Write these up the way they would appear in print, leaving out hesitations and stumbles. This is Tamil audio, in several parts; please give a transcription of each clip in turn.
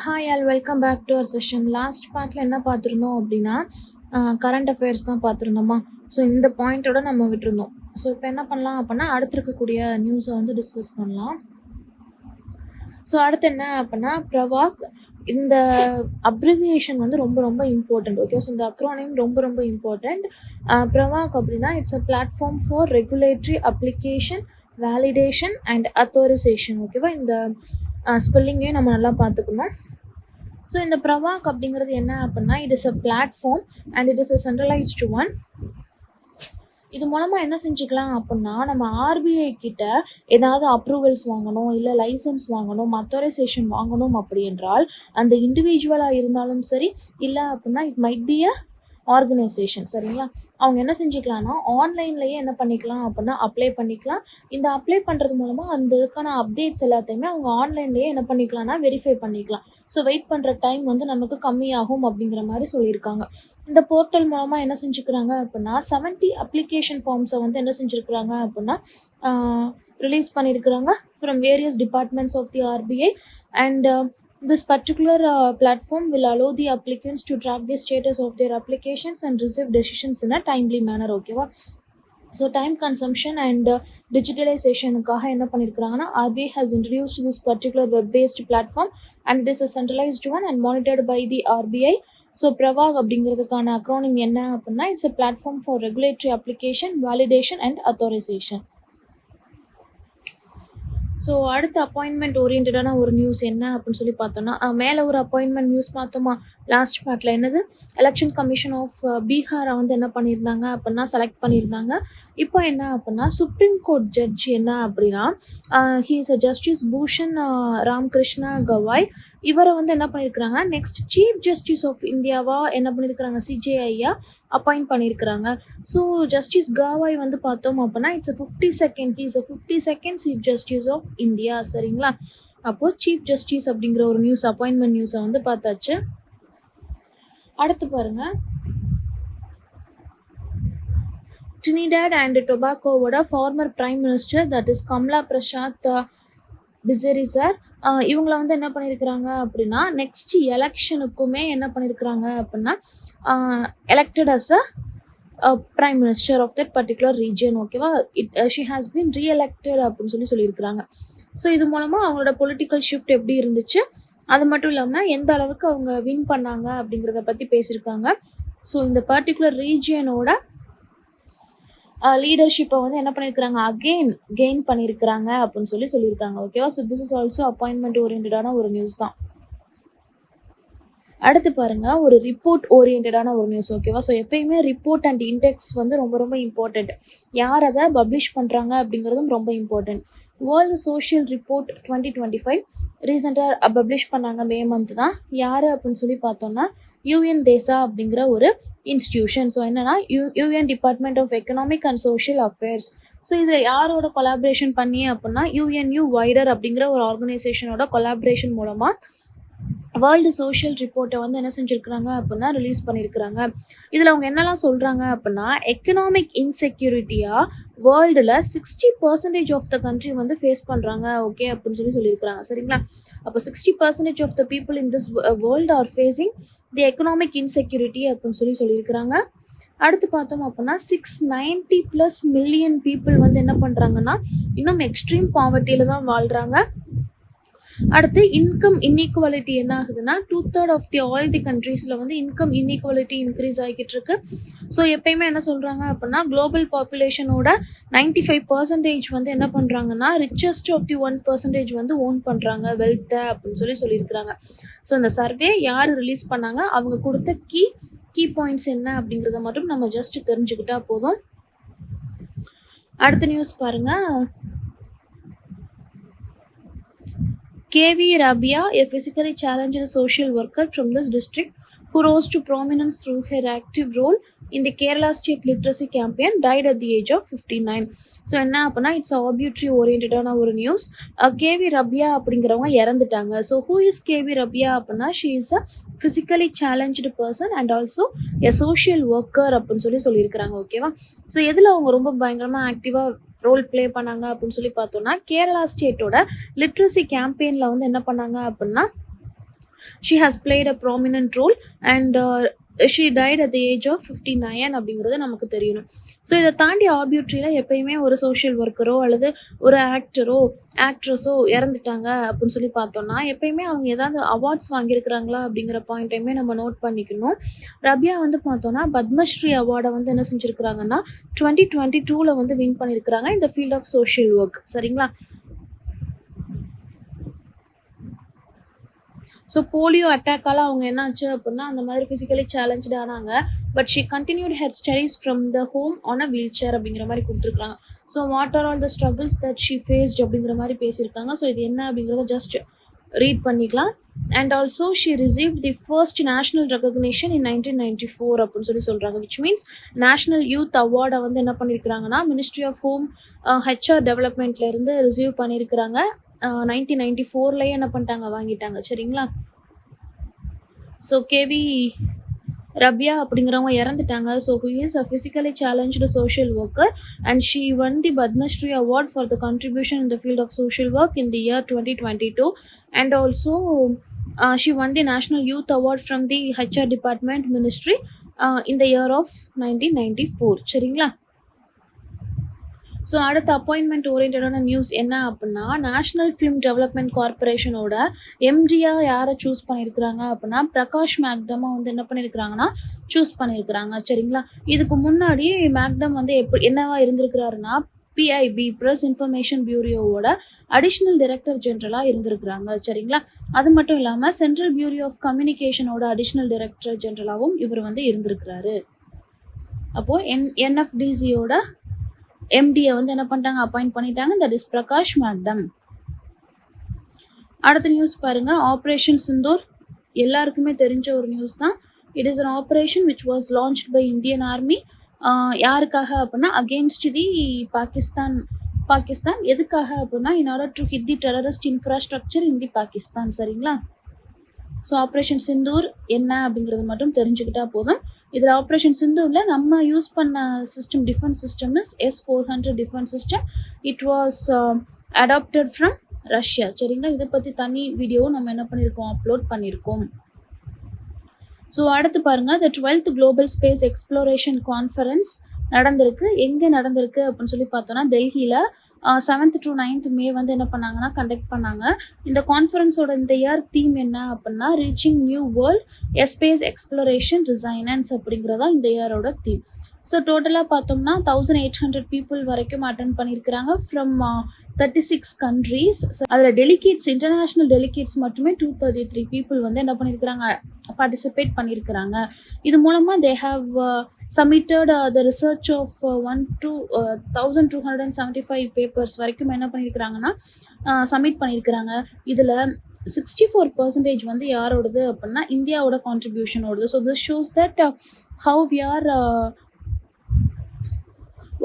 Hi all welcome back to our session. Last பார்ட்டில் என்ன பார்த்துருந்தோம் அப்படின்னா கரண்ட் அஃபேர்ஸ் தான் பார்த்துருந்தோமா. ஸோ இந்த பாயிண்ட்டோட நம்ம விட்டுருந்தோம். ஸோ இப்போ என்ன பண்ணலாம் அப்படின்னா அடுத்து இருக்கக்கூடிய நியூஸை வந்து டிஸ்கஸ் பண்ணலாம். ஸோ அடுத்து என்ன அப்படின்னா பிரவாக், இந்த அப்ரிவியேஷன் வந்து ரொம்ப ரொம்ப இம்பார்ட்டண்ட். ஓகே, ஸோ இந்த அக்ரோனிம் ரொம்ப ரொம்ப இம்பார்ட்டண்ட். பிரவாக் அப்படின்னா it's a platform for regulatory application, validation and authorisation. ஓகேவா, இந்த ஸ்பெல்லிங்கையும் நம்ம நல்லா பார்த்துக்கணும். ஸோ இந்த பிரவாக் அப்படிங்கிறது என்ன அப்படின்னா it is a platform and it is a centralised one. இது மூலமாக என்ன செஞ்சுக்கலாம் அப்படின்னா நம்ம ஆர்பிஐ கிட்ட ஏதாவது அப்ரூவல்ஸ் வாங்கணும், இல்லை லைசன்ஸ் வாங்கணும், அத்தாரைசேஷன் வாங்கணும் அப்படி என்றால் அந்த இண்டிவிஜுவலாக இருந்தாலும் சரி, இல்லை அப்படின்னா it might be a organisation. சரிங்களா, அவங்க என்ன செஞ்சுக்கலாம்னா ஆன்லைன்லேயே என்ன பண்ணிக்கலாம் அப்படின்னா அப்ளை பண்ணிக்கலாம். இந்த அப்ளை பண்ணுறது மூலமாக அந்த இதுக்கான அப்டேட்ஸ் எல்லாத்தையுமே அவங்க ஆன்லைன்லேயே என்ன பண்ணிக்கலாம்னா வெரிஃபை பண்ணிக்கலாம். ஸோ வெயிட் பண்ணுற டைம் வந்து நமக்கு கம்மியாகும் அப்படிங்கிற மாதிரி சொல்லியிருக்காங்க. இந்த போர்ட்டல் மூலமாக என்ன செஞ்சுக்கிறாங்க அப்படின்னா 70 அப்ளிகேஷன் ஃபார்ம்ஸை வந்து என்ன செஞ்சுருக்கிறாங்க அப்படின்னா ரிலீஸ் பண்ணியிருக்கிறாங்க from various departments of the RBI. And this particular platform will allow the applicants to track the status of their applications and receive decisions in a timely manner. ஓகேவா, ஸோ டைம் கன்சம்ஷன் அண்ட் டிஜிட்டலைசேஷனுக்காக என்ன பண்ணியிருக்கிறாங்கன்னா RBI has introduced this particular web-based platform and it is a centralized one and monitored by the RBI. So Pravaah அப்படிங்கிறதுக்கான அக்ரோனிம் என்ன அப்படின்னா it's a platform for regulatory application, validation and authorization. So அடுத்த அப்பாயின்மெண்ட் ஓரியன்டான ஒரு நியூஸ் என்ன அப்படின்னு சொல்லி பார்த்தோன்னா மேலே ஒரு அப்பாயின்மெண்ட் நியூஸ் பார்த்தோமா லாஸ்ட் பார்ட்டில். என்னது, எலெக்ஷன் கமிஷன் ஆஃப் பீகாரை வந்து என்ன பண்ணியிருந்தாங்க அப்படின்னா செலக்ட் பண்ணியிருந்தாங்க. இப்போ என்ன அப்படின்னா சுப்ரீம் கோர்ட் ஜட்ஜ் என்ன அப்படின்னா he is a justice Bhushan Ramkrishna Gavai. இவரை வந்து என்ன பண்ணியிருக்கிறாங்கன்னா நெக்ஸ்ட் சீஃப் ஜஸ்டிஸ் ஆஃப் இந்தியாவாக என்ன பண்ணியிருக்கிறாங்க சிஜேஐயா அப்பாயிண்ட் பண்ணியிருக்கிறாங்க. ஸோ ஜஸ்டிஸ் கவாய் வந்து பார்த்தோம் அப்படின்னா it's a 52nd chief justice of India. சரிங்களா, அப்போது சீஃப் ஜஸ்டிஸ் அப்படிங்கிற ஒரு நியூஸ் அப்பாயின்மெண்ட் நியூஸை வந்து பார்த்தாச்சு. அடுத்து பாருங்க, ட்ரினிடாட் அண்ட் டொபாக்கோவோட former prime minister that is Kamla Persad Bissessar, இவங்களை வந்து என்ன பண்ணியிருக்கிறாங்க அப்படின்னா நெக்ஸ்ட் எலெக்ஷனுக்குமே என்ன பண்ணியிருக்கிறாங்க அப்படின்னா elected as a prime minister of that particular region. ஓகேவா, ஷி ஹாஸ் பீன் ரீஎலெக்டட் அப்படின்னு சொல்லியிருக்கிறாங்க. ஸோ இது மூலமாக அவங்களோட பொலிட்டிக்கல் ஷிஃப்ட் எப்படி இருந்துச்சு, அது மட்டும் இல்லாமல் எந்த அளவுக்கு அவங்க வின் பண்ணாங்க அப்படிங்கிறத பற்றி பேசியிருக்காங்க. ஸோ இந்த பர்டிகுலர் ரீஜியனோட லீடர்ஷிப்பை வந்து என்ன பண்ணியிருக்கிறாங்க கெயின் பண்ணியிருக்கிறாங்க அப்படின்னு சொல்லியிருக்காங்க. ஓகேவா, so this is also appointment ஓரியன்டான ஒரு நியூஸ் தான். அடுத்து பாருங்க, ஒரு ரிப்போர்ட் ஓரியன்டான ஒரு நியூஸ். ஓகேவா, ஸோ எப்பயுமே ரிப்போர்ட் அண்ட் இண்டெக்ஸ் வந்து ரொம்ப ரொம்ப இம்பார்ட்டண்ட். யார் அதை பப்ளிஷ் பண்ணுறாங்க அப்படிங்கிறதும் ரொம்ப இம்பார்ட்டண்ட். வேர்ல்டு சோஷியல் ரிப்போர்ட் 2025 ரீசெண்டாக பப்ளிஷ் பண்ணாங்க, மே மந்த் தான். யார் அப்படின்னு சொல்லி பார்த்தோம்னா UN தேசா அப்படிங்கிற ஒரு இன்ஸ்டிடியூஷன். ஸோ என்னன்னா UN department of economic and social affairs. So இது யாரோட கொலாபரேஷன் பண்ணி அப்படின்னா UNU வைடர் அப்படிங்கிற ஒரு ஆர்கனைசேஷனோட கொலாபரேஷன் மூலமாக வேர்ல்டு சோஷியல் ரிப்போர்ட்டை வந்து என்ன செஞ்சுருக்கிறாங்க அப்படின்னா ரிலீஸ் பண்ணியிருக்கிறாங்க. இதில் அவங்க என்னெல்லாம் சொல்கிறாங்க அப்படின்னா எக்கனாமிக் இன்செக்யூரிட்டியாக வேர்ல்டில் 60% ஆஃப் த கண்ட்ரி வந்து ஃபேஸ் பண்ணுறாங்க. ஓகே அப்படின்னு சொல்லியிருக்கிறாங்க. சரிங்களா, அப்போ 60% of the people in this world are facing the economic insecurity அப்படின்னு சொல்லியிருக்கிறாங்க. அடுத்து பார்த்தோம் அப்படின்னா 690+ மில்லியன் பீப்புள் வந்து என்ன பண்ணுறாங்கன்னா இன்னும் எக்ஸ்ட்ரீம் பாவர்ட்டியில் தான் வாழ்கிறாங்க. அடுத்து இன்கம் இன்இக்வாலிட்டி என்ன ஆகுதுன்னா 2/3 ஆஃப் தி ஆல் தி கண்ட்ரீஸில் வந்து இன்கம் இன்இக்வாலிட்டி இன்க்ரீஸ் ஆகிக்கிட்டு இருக்கு. ஸோ எப்பயுமே என்ன சொல்கிறாங்க அப்படின்னா குளோபல் பாப்புலேஷனோட 95% வந்து என்ன பண்ணுறாங்கன்னா ரிச்சஸ்ட் ஆஃப் தி 1% வந்து ஓன் பண்ணுறாங்க வெல்த்தை அப்படின்னு சொல்லியிருக்கிறாங்க. ஸோ இந்த சர்வே யார் ரிலீஸ் பண்ணாங்க, அவங்க கொடுத்த கீ பாயிண்ட்ஸ் என்ன அப்படிங்கிறத மட்டும் நம்ம ஜஸ்ட் தெரிஞ்சுக்கிட்டா போதும். அடுத்த நியூஸ் பாருங்கள், KV Rabia, a physically challenged social worker from this district who rose to prominence through her active role in the Kerala State Literacy Campaign, died at the age of 59. So என்ன அப்படின்னா இட்ஸ் ஆபியூட்ரி ஓரியன்டான ஒரு நியூஸ். KV Rabia அப்படிங்கிறவங்க இறந்துட்டாங்க. So who is KV Rabia அப்படின்னா she is a physically challenge person and also a social worker அப்படின்னு சொல்லியிருக்கிறாங்க. ஓகேவா, ஸோ எதில் அவங்க ரொம்ப பயங்கரமாக ஆக்டிவாக ரோல் ப்ளே பண்ணாங்க அப்படின்னு பார்த்தோன்னா கேரளா ஸ்டேட்டோட லிட்ரஸி கேம்பெயினில் வந்து என்ன பண்ணாங்க அப்படின்னா she has played a prominent role and she died at the age of 59 அப்படிங்கிறது நமக்கு தெரியணும். ஸோ இதை தாண்டி ஆப்யூட்ரியில் எப்பயுமே ஒரு சோஷியல் ஒர்க்கரோ அல்லது ஒரு ஆக்ட்ரஸோ இறந்துட்டாங்க அப்படின்னு சொல்லி பார்த்தோம்னா எப்பயுமே அவங்க ஏதாவது அவார்ட்ஸ் வாங்கியிருக்கிறாங்களா அப்படிங்கிற பாயிண்ட்டையுமே நம்ம நோட் பண்ணிக்கணும். ரபியா வந்து பார்த்தோன்னா பத்மஸ்ரீ அவார்டை வந்து என்ன செஞ்சுருக்கிறாங்கன்னா 2022 வந்து வின் பண்ணியிருக்கிறாங்க இந்த ஃபீல்ட் ஆஃப் சோஷியல் ஒர்க். சரிங்களா? ஸோ போலியோ அட்டாக்கால் அவங்க என்னாச்சு அப்படின்னா அந்த மாதிரி ஃபிசிக்கலி சேலஞ்சு ஆனாங்க. But she continued her studies from the home on a wheel chair அப்படிங்கிற மாதிரி கொடுத்துருக்காங்க. So what are all the struggles that she faced அப்படிங்கிற மாதிரி பேசியிருக்காங்க. ஸோ இது என்ன அப்படிங்கிறத ஜஸ்ட் ரீட் பண்ணிக்கலாம். And also she receive the first national recognition in 1994 அப்படின்னு சொல்கிறாங்க. விச் மீன்ஸ் நேஷனல் யூத் அவார்டை வந்து என்ன பண்ணியிருக்கிறாங்கன்னா மினிஸ்ட்ரி ஆஃப் ஹோம் ஹெச்ஆர் டெவலப்மெண்ட்லேருந்து ரிசீவ் பண்ணியிருக்கிறாங்க. 1994 என்ன பண்ணிட்டாங்க, வாங்கிட்டாங்க. சரிங்களா? ஸோ கேவி ரபியா அப்படிங்கிறவங்க இறந்துட்டாங்க. So who is a physically challenged social worker and she won the Padma Shri award for the contribution in the field of social work in the year 2022 and also she won the national youth award from the HR department ministry in the year of 1994. சரிங்களா? ஸோ அடுத்த அப்பாயின்மெண்ட் ஓரியன்டான நியூஸ் என்ன அப்படின்னா நேஷ்னல் ஃபிலிம் டெவலப்மெண்ட் கார்பரேஷனோட எம்டியாக யாரை சூஸ் பண்ணியிருக்கிறாங்க அப்படின்னா பிரகாஷ் மேக்டமை வந்து என்ன பண்ணியிருக்கிறாங்கன்னா சூஸ் பண்ணியிருக்கிறாங்க. சரிங்களா? இதுக்கு முன்னாடி மேக்டம் வந்து என்னவா இருந்திருக்கிறாருன்னா PIB ப்ரெஸ் இன்ஃபர்மேஷன் பியூரோவோட அடிஷ்னல் டைரக்டர் ஜென்ரலாக இருந்திருக்கிறாங்க. சரிங்களா? அது மட்டும் இல்லாமல் சென்ட்ரல் பியூரோ ஆஃப் கம்யூனிகேஷனோட அடிஷ்னல் டைரக்டர் ஜென்ரலாகவும் இவர் வந்து இருந்திருக்கிறாரு. அப்போது NFDCயோட MDயை வந்து என்ன பண்ணிட்டாங்க, அப்பாயிண்ட் பண்ணிட்டாங்க. That is Prakash Magdum. அடுத்த நியூஸ் பாருங்க, ஆப்ரேஷன் சிந்தூர் எல்லாருக்குமே தெரிஞ்ச ஒரு நியூஸ் தான். It is an operation which was launched by Indian army. யாருக்காக அப்படின்னா அகெயின்ஸ்ட் தி பாகிஸ்தான். எதுக்காக அப்படின்னா in order to hit the terrorist infrastructure in the Pakistan. சரிங்களா? ஸோ ஆப்ரேஷன் சிந்தூர் என்ன அப்படிங்கிறது மட்டும் தெரிஞ்சுக்கிட்டா போதும். இதில் ஆப்ரேஷன் சிந்தூரில் நம்ம யூஸ் பண்ண system defence system is S-400 defence system. It was adapted from Russia. சரிங்களா? இதை பற்றி தனி வீடியோவும் நம்ம என்ன பண்ணியிருக்கோம், அப்லோட் பண்ணியிருக்கோம். ஸோ அடுத்து பாருங்கள், த 12th global space exploration conference நடந்திருக்கு. எங்கே நடந்திருக்கு அப்படின்னு சொல்லி பார்த்தோன்னா டெல்லியில் 7th to 9th May வந்து என்ன பண்ணாங்கன்னா கண்டக்ட் பண்ணாங்க. இந்த கான்ஃபரன்ஸோட இந்த இயர் தீம் என்ன அப்படின்னா reaching new world space exploration designers அப்படிங்கிறதா இந்த இயரோட தீம். ஸோ டோட்டலாக பார்த்தோம்னா 1800 people வரைக்கும் அட்டென்ட் பண்ணியிருக்கிறாங்க ஃப்ரம் 36 countries. அதில் டெலிகேட்ஸ் இன்டர்நேஷ்னல் டெலிகேட்ஸ் மட்டுமே 233 people வந்து என்ன பண்ணியிருக்கிறாங்க, பார்ட்டிசிபேட் பண்ணியிருக்கிறாங்க. இது மூலமாக they have submitted the research of 1275 papers வரைக்கும் என்ன பண்ணியிருக்கிறாங்கன்னா சப்மிட் பண்ணியிருக்கிறாங்க. இதில் 64% வந்து யாரோடது அப்படின்னா இந்தியாவோட கான்ட்ரிபியூஷனோடது. So this shows that how we are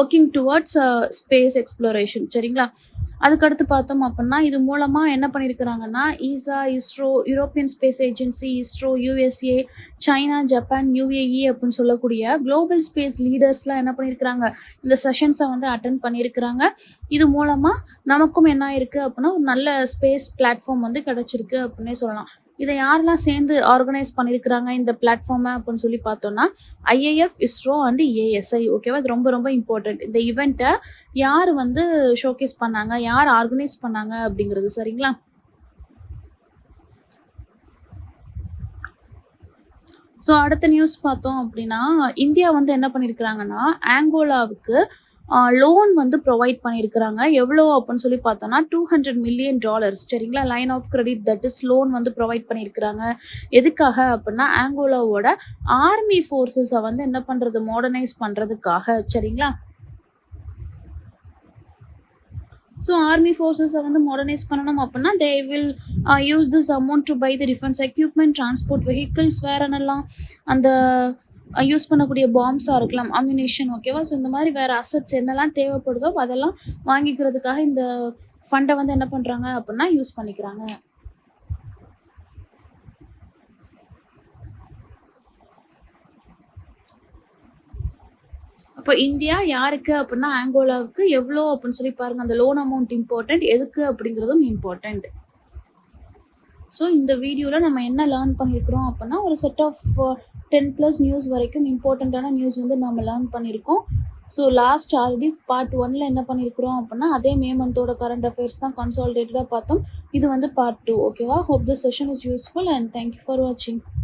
working towards space exploration. சரிங்களா? அதுக்கடுத்து பார்த்தோம் அப்படின்னா இது மூலமாக என்ன பண்ணியிருக்கிறாங்கன்னா ESA, ISRO, European space agency, ISRO, USA, China, Japan, UAE அப்படின்னு சொல்லக்கூடிய குளோபல் ஸ்பேஸ் லீடர்ஸ்லாம் என்ன பண்ணியிருக்கிறாங்க, இந்த செஷன்ஸை வந்து அட்டென்ட் பண்ணியிருக்கிறாங்க. இது மூலமாக நமக்கும் என்ன இருக்குது அப்படின்னா ஒரு நல்ல ஸ்பேஸ் பிளாட்ஃபார்ம் வந்து கிடச்சிருக்கு அப்படின்னே சொல்லலாம். இதை யாரெல்லாம் சேர்ந்து ஆர்கனைஸ் பண்ணியிருக்கிறாங்க இந்த பிளாட்ஃபார்மை அப்படின்னு சொல்லி பார்த்தோன்னா IIF, இஸ்ரோ அண்ட் ASI. ஓகேவா? இது ரொம்ப ரொம்ப இம்பார்ட்டன்ட். இந்த ஈவெண்ட்டை யார் வந்து ஷோகேஸ் பண்ணாங்க, யார் ஆர்கனைஸ் பண்ணாங்க அப்படிங்கிறது. சரிங்களா? ஸோ அடுத்த நியூஸ் பார்த்தோம் அப்படின்னா இந்தியா வந்து என்ன பண்ணியிருக்கிறாங்கன்னா ஆங்கோலாவுக்கு லோன் வந்து ப்ரொவைட் பண்ணியிருக்கிறாங்க. எவ்வளோ அப்படின்னு சொல்லி பார்த்தோன்னா $200 million. சரிங்களா? Line of credit that is loan வந்து ப்ரொவைட் பண்ணியிருக்கிறாங்க. எதுக்காக அப்படின்னா ஆங்கோலாவோட ஆர்மி ஃபோர்ஸஸை வந்து என்ன பண்ணுறது, மாடர்னைஸ் பண்ணுறதுக்காக. சரிங்களா? ஸோ ஆர்மி ஃபோர்ஸஸை வந்து மாடர்னைஸ் பண்ணணும் அப்படின்னா they will use this amount to buy the defence equipment, transport vehicles, வேற என்னெல்லாம் அந்த யூஸ் பண்ணக்கூடிய பாம்ஸாக இருக்கலாம், அம்யூனிஷன். ஓகேவா? ஸோ இந்த மாதிரி வேறு அசட்ஸ் என்னெல்லாம் தேவைப்படுதோ அதெல்லாம் வாங்கிக்கிறதுக்காக இந்த ஃபண்டை வந்து என்ன பண்ணுறாங்க அப்படின்னா யூஸ் பண்ணிக்கிறாங்க. அப்போ இந்தியா யாருக்கு அப்படின்னா ஆங்கோலாவுக்கு எவ்வளோ அப்படின்னு சொல்லி பாருங்கள். அந்த லோன் அமௌண்ட் இம்பார்ட்டண்ட், எதுக்கு அப்படிங்கிறதும் இம்பார்ட்டண்ட். ஸோ இந்த வீடியோவில் நம்ம என்ன லேர்ன் பண்ணியிருக்கிறோம் அப்படின்னா ஒரு செட் ஆஃப் 10+ நியூஸ் வரைக்கும் இம்பார்ட்டண்ட்டான நியூஸ் வந்து நம்ம லேர்ன் பண்ணியிருக்கோம். ஸோ லாஸ்ட் ஆல்ரெடி பார்ட் 1ல் என்ன பண்ணியிருக்கிறோம் அப்படின்னா அதே மே மந்தோட கரண்ட் அஃபேர்ஸ் தான் கன்சாலிடேட்டடாக பார்த்தோம். இது வந்து பார்ட் 2. ஓகேவா? Hope this session is useful and thank you for வாட்சிங்.